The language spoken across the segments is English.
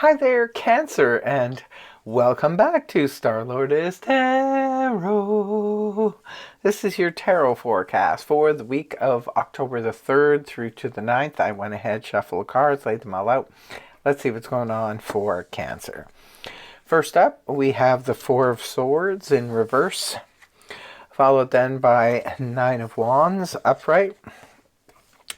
Hi there, Cancer, and welcome back to Star-Lord Tarot. This is your tarot forecast for the week of October the 3rd through to the 9th. I went ahead, shuffled the cards, laid them all out. Let's see what's going on for Cancer. First up, we have the Four of Swords in reverse, followed then by Nine of Wands upright.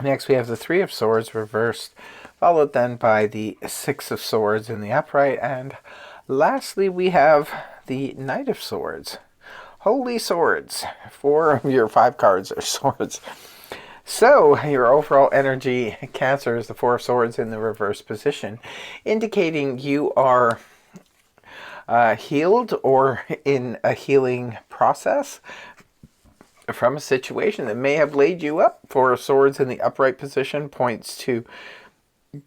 Next, we have the Three of Swords reversed, followed then by the Six of Swords in the upright, and lastly we have the Knight of Swords. Holy swords! 4 of your 5 cards are swords. So, your overall energy, Cancer, is the Four of Swords in the reverse position, indicating you are healed or in a healing process from a situation that may have laid you up. Four of Swords in the upright position points to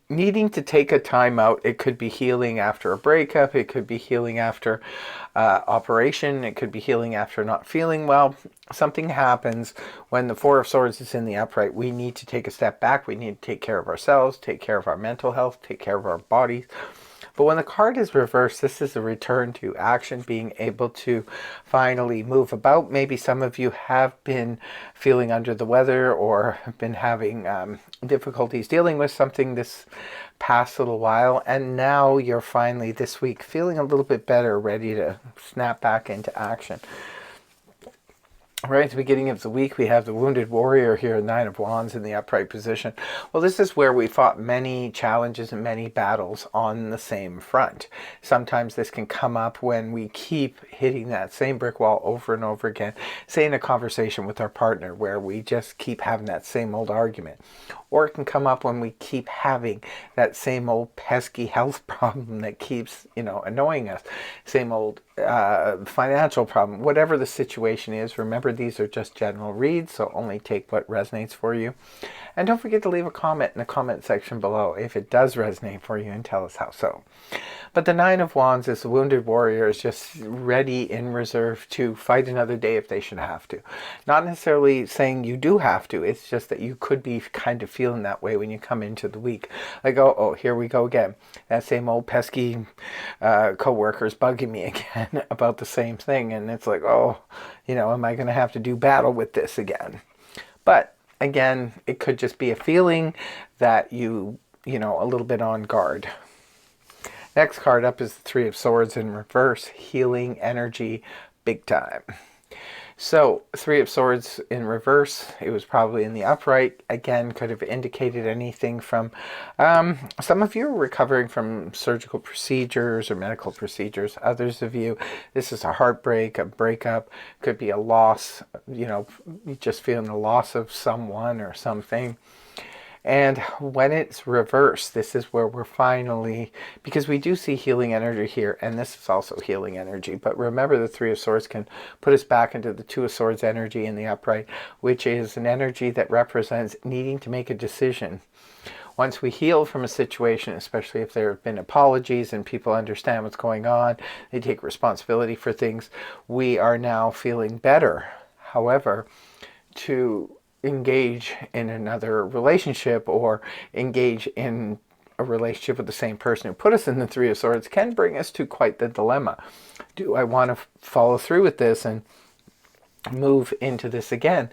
needing to take a time out. It could be healing after a breakup. It could be healing after operation. It could be healing after not feeling well. Something happens when the Four of Swords is in the upright. We need to take a step back. We need to take care of ourselves, take care of our mental health, take care of our bodies. But when the card is reversed, this is a return to action, being able to finally move about. Maybe some of you have been feeling under the weather or have been having difficulties dealing with something this past little while, and now you're finally this week feeling a little bit better, ready to snap back into action. Right at the beginning of the week, we have the Wounded Warrior here, Nine of Wands in the upright position. Well, this is where we fought many challenges and many battles on the same front. Sometimes this can come up when we keep hitting that same brick wall over and over again, say in a conversation with our partner where we just keep having that same old argument. Or it can come up when we keep having that same old pesky health problem that keeps, annoying us. Same old financial problem. Whatever the situation is, remember these are just general reads, so only take what resonates for you. And don't forget to leave a comment in the comment section below if it does resonate for you, and tell us how so. But the Nine of Wands is the Wounded Warrior, is just ready in reserve to fight another day if they should have to. Not necessarily saying you do have to, it's just that you could be kind of feeling that way when you come into the week. Like, oh, here we go again. That same old pesky co-worker's bugging me again about the same thing. And it's like, am I going to have to do battle with this again? But again, it could just be a feeling that you a little bit on guard. Next card up is the Three of Swords in reverse, healing energy big time. So, Three of Swords in reverse, it was probably in the upright. Again, could have indicated anything from, some of you are recovering from surgical procedures or medical procedures. Others of you, this is a heartbreak, a breakup, could be a loss, just feeling the loss of someone or something. And when it's reversed, this is where we're finally, because we do see healing energy here, and this is also healing energy. But remember, the Three of Swords can put us back into the Two of Swords energy in the upright, which is an energy that represents needing to make a decision. Once we heal from a situation, especially if there have been apologies and people understand what's going on, they take responsibility for things, we are now feeling better. However, to engage in another relationship or engage in a relationship with the same person who put us in the Three of Swords can bring us to quite the dilemma. Do I want to follow through with this and move into this again,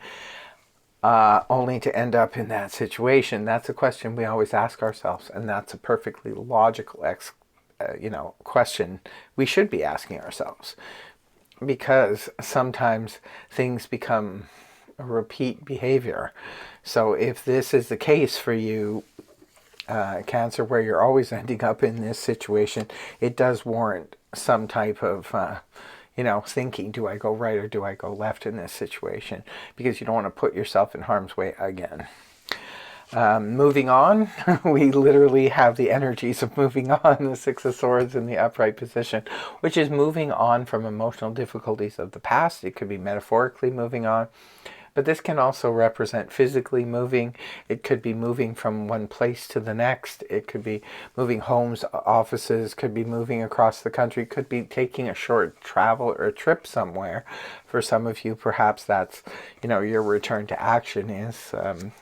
only to end up in that situation? That's a question we always ask ourselves, and that's a perfectly logical question we should be asking ourselves, because sometimes things become a repeat behavior. So if this is the case for you, Cancer, where you're always ending up in this situation, it does warrant some type of thinking, do I go right or do I go left in this situation? Because you don't want to put yourself in harm's way again. Moving on, we literally have the energies of moving on, the Six of Swords in the upright position, which is moving on from emotional difficulties of the past. It could be metaphorically moving on. But this can also represent physically moving. It could be moving from one place to the next. It could be moving homes, offices, could be moving across the country, could be taking a short travel or a trip somewhere. For some of you, perhaps that's, your return to action is,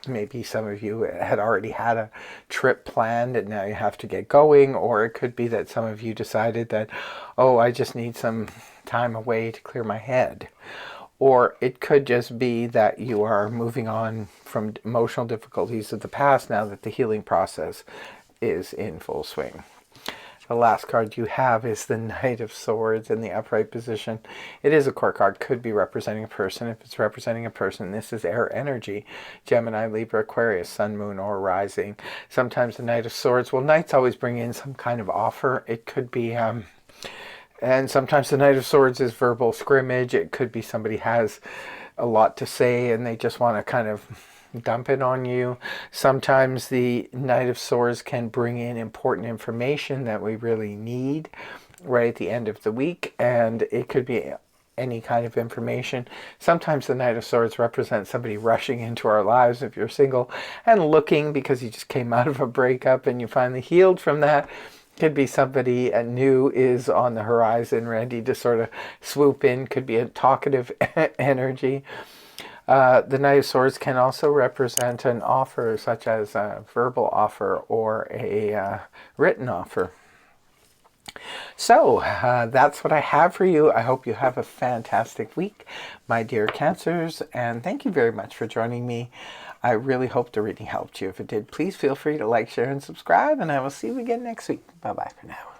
maybe some of you had already had a trip planned and now you have to get going, or it could be that some of you decided that, oh, I just need some time away to clear my head. Or it could just be that you are moving on from emotional difficulties of the past now that the healing process is in full swing. The last card you have is the Knight of Swords in the upright position. It is a court card, could be representing a person. If it's representing a person, this is air energy. Gemini, Libra, Aquarius, Sun, Moon, or Rising. Sometimes the Knight of Swords, well, Knights always bring in some kind of offer. It could be, and sometimes the Knight of Swords is verbal scrimmage. It could be somebody has a lot to say and they just want to kind of dump it on you. Sometimes the Knight of Swords can bring in important information that we really need right at the end of the week, and it could be any kind of information. Sometimes the Knight of Swords represents somebody rushing into our lives if you're single and looking because you just came out of a breakup and you finally healed from that. Could be somebody new is on the horizon, ready to sort of swoop in. Could be a talkative energy. The Knight of Swords can also represent an offer, such as a verbal offer or a written offer. So that's what I have for you. I hope you have a fantastic week, my dear Cancers, and thank you very much for joining me. I really hope the reading helped you. If it did, please feel free to like, share, and subscribe, and I will see you again next week. Bye-bye for now.